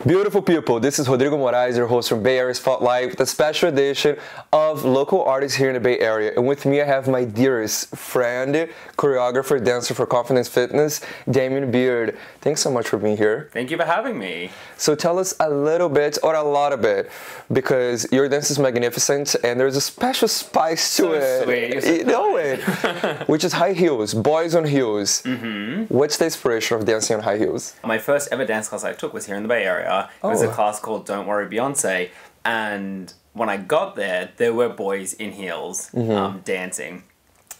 Beautiful people, this is Rodrigo Moraes, your host from Bay Area Spotlight, with a special edition of local artists here in the Bay Area. And with me I have my dearest friend, choreographer, dancer for Confidance Fitnes, Damien Beard. Thanks so much for being here. Thank you for having me. So tell us a little bit, or a lot of it, because your dance is magnificent and there's a special spice to it. Sweet. You know it. Which is high heels, boys on heels. What's the inspiration of dancing on high heels? My first ever dance class I took was here in the Bay Area. It was a class called Don't Worry Beyonce, and when I got there were boys in heels dancing.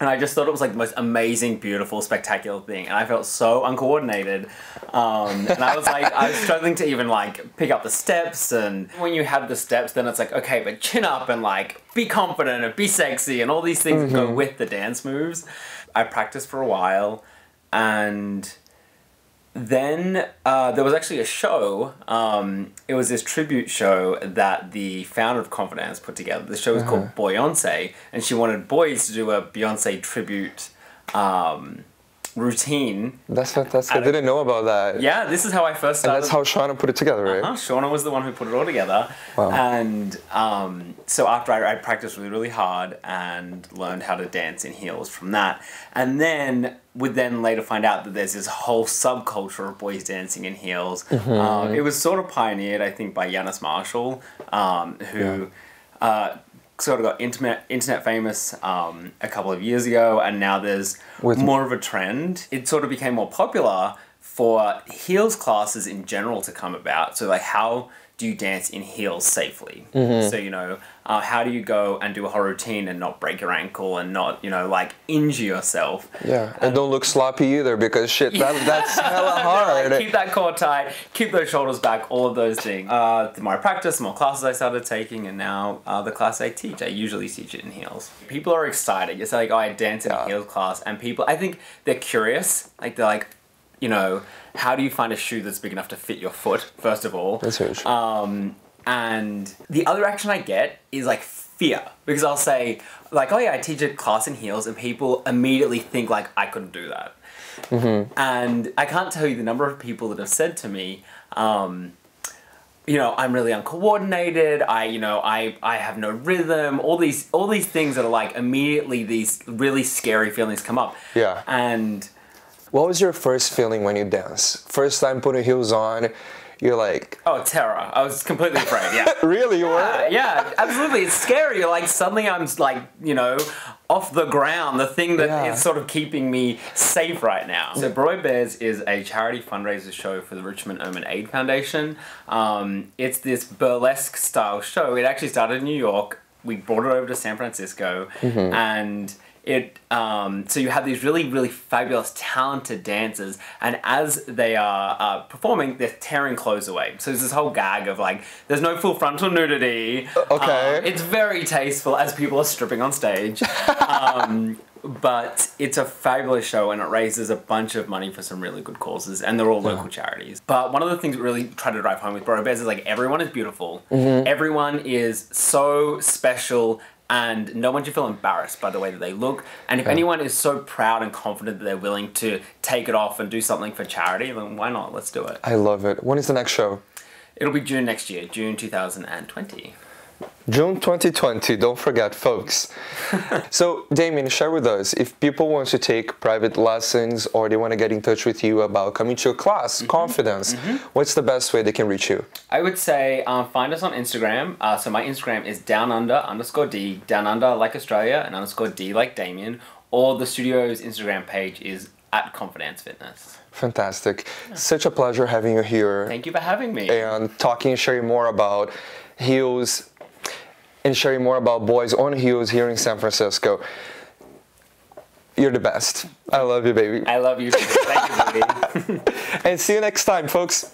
And I just thought it was like the most amazing, beautiful, spectacular thing. And I felt so uncoordinated. And I was struggling to even like pick up the steps. And when you have the steps, then it's like, okay, but chin up and like be confident and be sexy and all these things that go with the dance moves. I practiced for a while, and then there was actually a show. It was this tribute show that the founder of Confidence put together. The show was called Beyonce, and she wanted boys to do a Beyonce tribute routine. That's fantastic. I didn't know about that. Yeah, this is how I first started. And that's how Shauna put it together, right? Shauna was the one who put it all together. Wow. And so after I practiced really, really hard and learned how to dance in heels from that. And then would then later find out that there's this whole subculture of boys dancing in heels. It was sort of pioneered, I think, by Yanis Marshall, who sort of got internet famous a couple of years ago, and now there's more of a trend. It sort of became more popular for heels classes in general to come about. So like, how do you dance in heels safely? So, you know, how do you go and do a whole routine and not break your ankle and not, you know, like injure yourself? Yeah, and don't look sloppy either, because shit, that's hella hard. Like, keep that core tight, keep those shoulders back, all of those things. The more I practice, the more classes I started taking, and now the class I teach, I usually teach it in heels. People are excited. It's like, oh, I dance in a heels class, and people, I think they're curious. Like, they're like, you know, how do you find a shoe that's big enough to fit your foot, first of all? That's huge. And the other action I get is like fear, because I'll say like, oh yeah, I teach a class in heels, and people immediately think like I couldn't do that. And I can't tell you the number of people that have said to me, you know, I'm really uncoordinated, I have no rhythm, all these things that are like immediately these really scary feelings come up. Yeah. And what was your first feeling when you dance? First time putting heels on, you're like... Oh, terror. I was completely afraid, yeah. Really, you were? Yeah, absolutely. It's scary. You're like, suddenly I'm like, you know, off the ground, the thing that is sort of keeping me safe right now. So Broadway Bears is a charity fundraiser show for the Richmond Ermine Aid Foundation. It's this burlesque style show. It actually started in New York. We brought it over to San Francisco, and it so you have these really, really fabulous, talented dancers, and as they are performing, they're tearing clothes away. So there's this whole gag of like, there's no full frontal nudity. Okay. It's very tasteful as people are stripping on stage. But it's a fabulous show, and it raises a bunch of money for some really good causes, and they're all local charities. But one of the things we really try to drive home with Broadway Bears is like, everyone is beautiful. Everyone is so special, and no one should feel embarrassed by the way that they look. And if anyone is so proud and confident that they're willing to take it off and do something for charity, then why not? Let's do it. I love it. When is the next show? It'll be June next year, June 2020. June 2020, don't forget, folks. So, Damien, share with us, if people want to take private lessons or they want to get in touch with you about coming to your class, Confidence, what's the best way they can reach you? I would say find us on Instagram. So my Instagram is downunder_D, downunder like Australia, and _D like Damien. Or the studio's Instagram page is @Confidance Fitnes. Fantastic. Such a pleasure having you here. Thank you for having me. And talking and sharing more about heels and sharing more about boys on heels here in San Francisco. You're the best. I love you, baby. I love you too. Thank you, baby. And see you next time, folks.